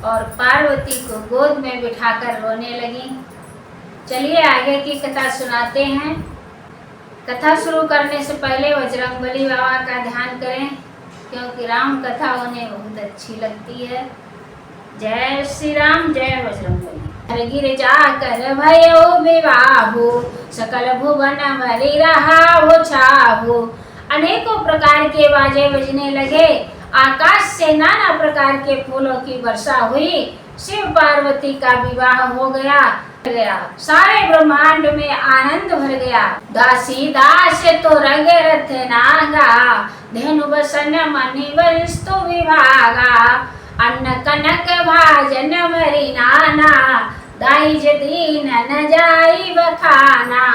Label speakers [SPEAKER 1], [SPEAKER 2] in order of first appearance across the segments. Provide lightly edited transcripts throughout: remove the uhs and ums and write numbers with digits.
[SPEAKER 1] और पार्वती को गोद में बिठाकर रोने लगी। चलिए आगे की कथा सुनाते हैं। कथा शुरू करने से पहले बजरंगबली बाबा का ध्यान करें, क्योंकि राम कथा उन्हें बहुत अच्छी लगती है। जय श्री राम, जय बजरंगबली। गिर जाकर भयो विवाहु, सकल भुवन मरि रहाहु छाहु। अनेकों प्रकार के बाजे बजने लगे, आकाश से नाना प्रकार के फूलों की वर्षा हुई। शिव पार्वती का विवाह हो गया। सारे ब्रह्मांड में आनंद भर गया। दासी दास तो रंग रथ नागा, धेनु बसन मणि वस्तु विभागा। अन्न कनक भाजन मरि नाना, दाइज दीन न जाई बखाना।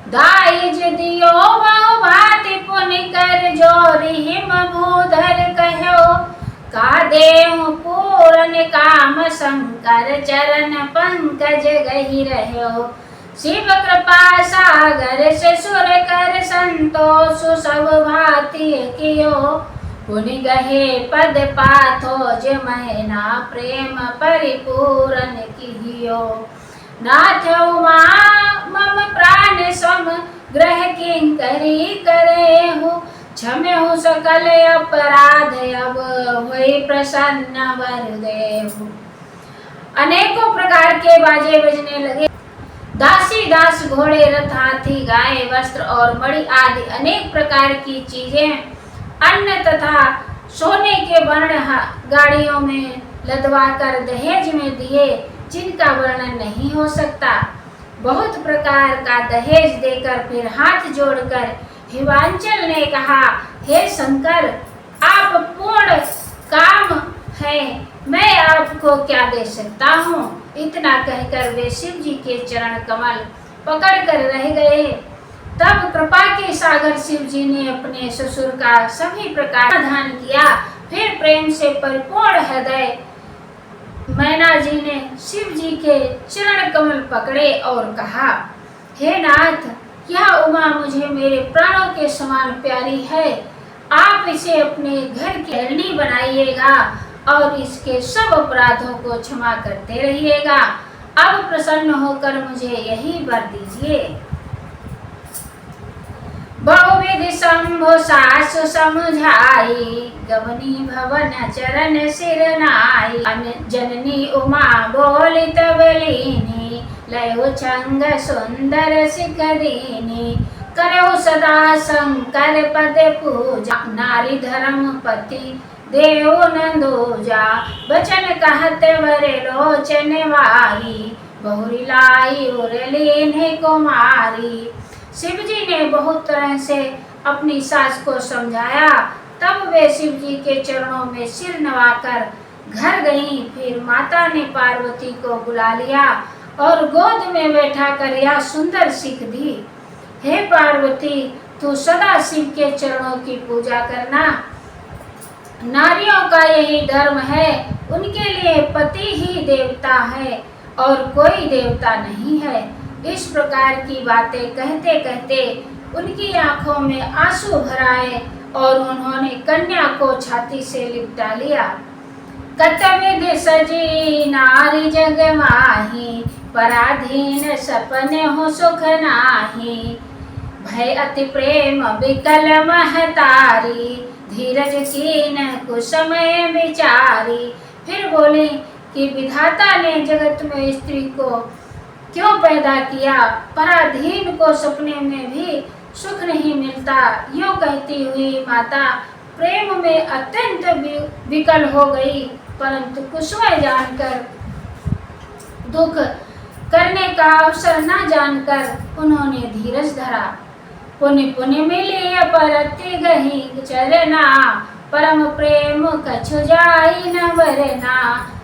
[SPEAKER 1] दाइज दियो बहु भांति पुनि कर, जोरि हिम भूधर कहो। का देहु पूरन काम शंकर, चरण पंकज गहि रहो। शिव कृपा सागर से सुर कर, संतोष सब भांति कियो। पुनि गहे पद पाथो जे महीना, प्रेम परिपूरन किहियो। नाथ उमा मम प्राण सम, ग्रह किंकरी करेहु। क्षमेहु सकल अपराध, अब हुई प्रसन्न वर देहु। अनेकों प्रकार के बाजे बजने लगे। दासी दास, घोड़े, रथ, हाथी, गाय, वस्त्र और मणि आदि अनेक प्रकार की चीजें अन्न तथा सोने के वर्ण गाड़ियों में लदवाकर दहेज में दिए, जिनका वर्णन नहीं हो सकता। बहुत प्रकार का दहेज देकर फिर हाथ जोड़कर हिमांचल ने कहा, हे शंकर, आप पूर्ण काम है, मैं आपको क्या दे सकता हूँ। इतना कहकर वे शिव जी के चरण कमल पकड़ कर रह गए। तब कृपा के सागर शिव जी ने अपने ससुर का सभी प्रकार समाधान किया। फिर प्रेम से परिपूर्ण हृदय मैना जी ने शिव जी के चरण कमल पकड़े और कहा, हे नाथ, यह उमा मुझे मेरे प्राणों के समान प्यारी है। आप इसे अपने घर की रानी बनाइएगा और इसके सब अपराधों को क्षमा करते रहिएगा। अब प्रसन्न होकर मुझे यही वर दीजिए। बहुविधि शंभु सासु समझाई, गवनी भवन चरण सिर नाई। जननी उमा बोली तब लीनी, लयो छंग सुंदर सिख दीनी। करो सदा शंकर पद पूजा, नारी धर्म पति देव नंदोजा। बचन कहत वर लोचन वारी, बहुरी लाई उर लीन्हि कुमारी। शिव जी ने बहुत तरह से अपनी सास को समझाया। तब वे शिव जी के चरणों में सिर नवाकर घर गईं। फिर माता ने पार्वती को बुला लिया और गोद में बैठा कर यह सुंदर सीख दी, हे पार्वती, तू सदा शिव के चरणों की पूजा करना। नारियों का यही धर्म है, उनके लिए पति ही देवता है और कोई देवता नहीं है। इस प्रकार की बातें कहते कहते उनकी आंखों में आंसू भर आए और उन्होंने कन्या को छाती से लिपटा लिया। कतविधि सजी नारी जग माही, पराधीन सपने हो सुख नाही। भय अति प्रेम विकल महतारी, धीरज कीन कुसमय विचारी। फिर बोले कि विधाता ने जगत में स्त्री को क्यों पैदा किया, पराधीन को सपने में भी सुख नहीं मिलता। यूं कहती हुई माता प्रेम में अत्यंत विकल हो गई, परंतु कुसमय जानकर, दुख करने का अवसर न जानकर उन्होंने धीरज धरा। पुनि पुनि मिली परति गही चरना, परम प्रेम कछु जाई न वरना।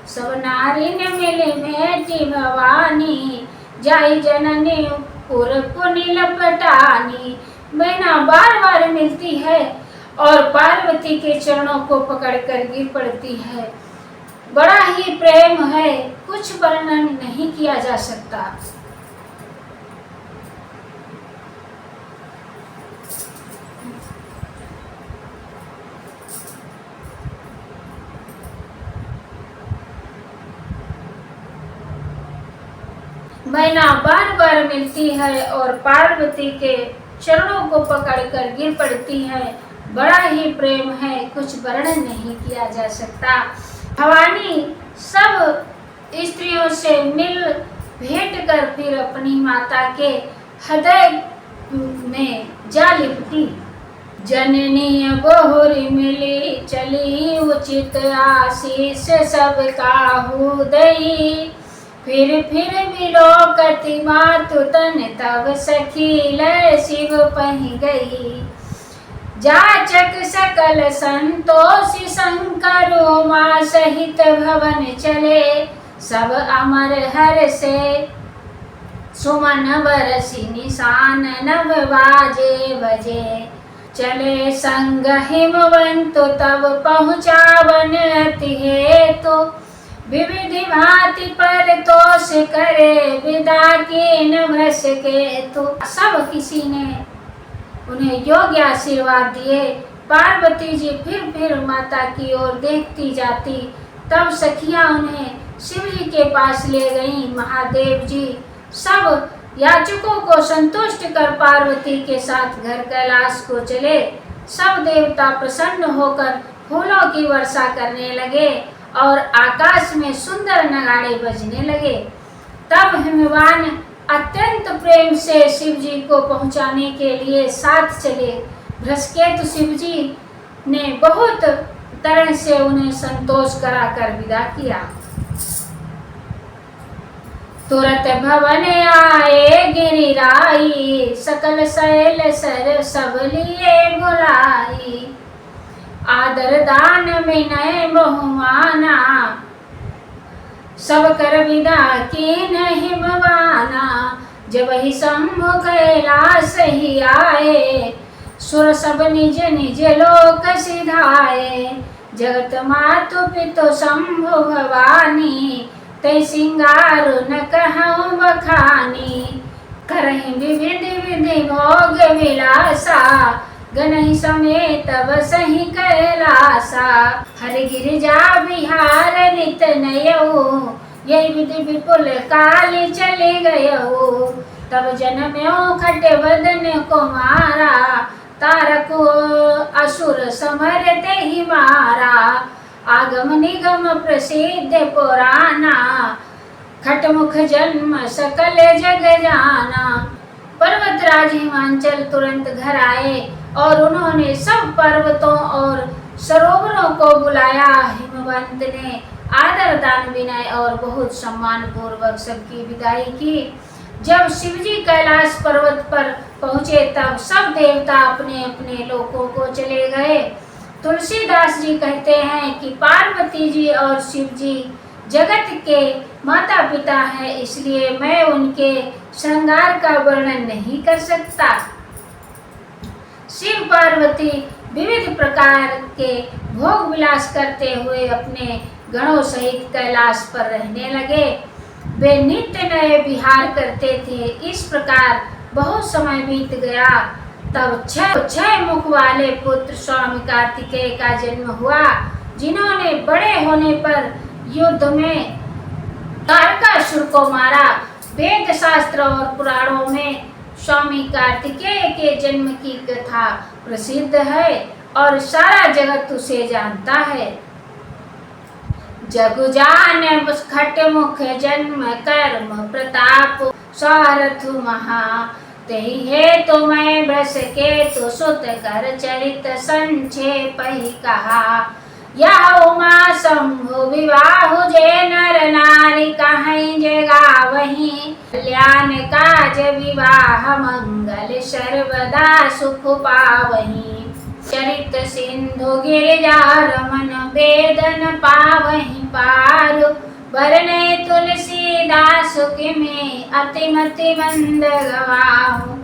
[SPEAKER 1] सब नारी ने मिली मेटी भवानी, जाई जननी पुर पुनि लपटानी। मैना बार बार मिलती है और पार्वती के चरणों को पकड़कर गिर पड़ती है। बड़ा ही प्रेम है, कुछ वर्णन नहीं किया जा सकता। मैना बार बार मिलती है और पार्वती के चरणों को पकड़कर गिर पड़ती है। बड़ा ही प्रेम है, कुछ वर्णन नहीं किया जा सकता। भवानी सब स्त्रियों से मिल भेंट कर फिर अपनी माता के हृदय में जा लिपटी। जननी बहुरी मिली चली उचित आशीष सबका हुदई। फिर मिलो कति मातु तन तब सखी लय शिव पहि गई। जाचक सकल संतोषी शंकर उमा सहित भवन चले। सब अमर हर से सुमन बरसी निशान नभ बाजे बजे। चले संग हिमवंतु तब पहुँचावन अति हेतु। विविधि भांति पर तोष करे विदा कीन भ्रश केतु। सब किसी ने उन्हें योग्य आशीर्वाद दिए। पार्वती जी फिर माता की ओर देखती जाती। तब सखियां उन्हें शिव जी के पास ले गईं। महादेव जी सब याचकों को संतुष्ट कर पार्वती के साथ घर कैलाश को चले। सब देवता प्रसन्न होकर फूलों की वर्षा करने लगे और आकाश में सुंदर नगाड़े बजने लगे। तब हिमवान अत्यंत प्रेम से शिव जी को पहुंचाने के लिए साथ चले। भ्रष्केतु शिव जी ने बहुत तरह से उन्हें संतोष कराकर विदा किया। तुरत भवन आए गिरिराई। सकल शैल सर सब लिए बुलाई। आदर दान विनय बहुमाना। सब कर विदा कीन हिमवाना। जब ही शंभु कैलाश ही आए। सुर सब निज निज लोक सिधाए। जगत मातु पितु शंभु भवानी। तै सिंगार न कहूँ बखानी। करहि विविधि विधि भोग विलासा। गनहि समेत बसहि कैलासा। हरि गिरिजा बिहार नित नयऊ। यही विधि विपुल काल चले गयऊ। तब जन्म्यो खट बदन कुमारा। तारको असुर समर तेहि मारा। आगम निगम प्रसिद्ध पुराना। खटमुख जन्म सकल जग जाना। पर्वतराज हिमांचल तुरंत घर आए और उन्होंने सब पर्वतों और सरोवरों को बुलाया। हिमवंत ने आदर दान विनय और बहुत सम्मान पूर्वक सबकी विदाई की। जब शिवजी कैलाश पर्वत पर पहुँचे तब सब देवता अपने अपने लोकों को चले गए। तुलसीदास जी कहते हैं कि पार्वती जी और शिव जी जगत के माता पिता हैं, इसलिए मैं उनके श्रृंगार का वर्णन नहीं कर सकता। शिव पार्वती विविध प्रकार के भोग विलास करते हुए अपने गणों सहित कैलाश पर रहने लगे। वे नित्य नए विहार करते थे। इस प्रकार बहुत समय बीत गया। तब छह मुख वाले पुत्र स्वामी कार्तिकेय का जन्म हुआ, जिन्होंने बड़े होने पर युद्ध में तारकासुर को मारा। वेद शास्त्र और पुराणों में स्वामी कार्तिकेय के जन्म की कथा प्रसिद्ध है और सारा जगत उसे जानता है। जग जान खटमुख जन्म कर्म प्रताप सारथु महा। तहि हेतु मैं भ्रष्केतु सुत कर चरित संक्षेप ही कहा। यह उमा शंभु विवाहु जे नर नारी कहीं जगा वही। कल्याण काज विवाह मंगल सर्वदा सुख पावही। चरित सिंधु गिरिजा रमन वेदन पावहि पारु। वरने तुलसीदास में अतिमति मंद गवाहु।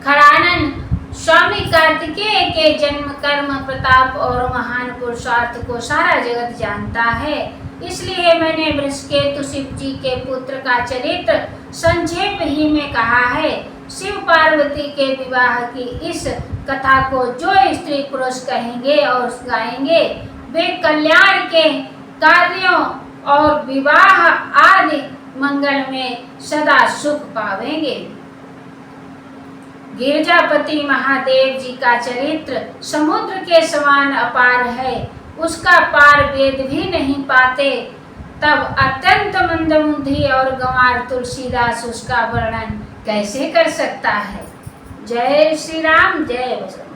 [SPEAKER 1] खड़ानन स्वामी कार्तिकेय के जन्म कर्म प्रताप और महान पुरुषार्थ को सारा जगत जानता है, इसलिए मैंने भ्रष्केतु शिव जी के पुत्र का चरित्र संक्षेप ही में कहा है। शिव पार्वती के विवाह की इस कथा को जो स्त्री पुरुष कहेंगे और गाएंगे, वे कल्याण के कार्यों और विवाह आदि मंगल में सदा सुख पावेंगे। गिरजापति महादेव जी का चरित्र समुद्र के समान अपार है, उसका पार वेद भी नहीं पाते। तब अत्यंत मंदबुद्धि और गंवार तुलसीदास उसका वर्णन कैसे कर सकता है। जय श्री राम, जय बजरंग।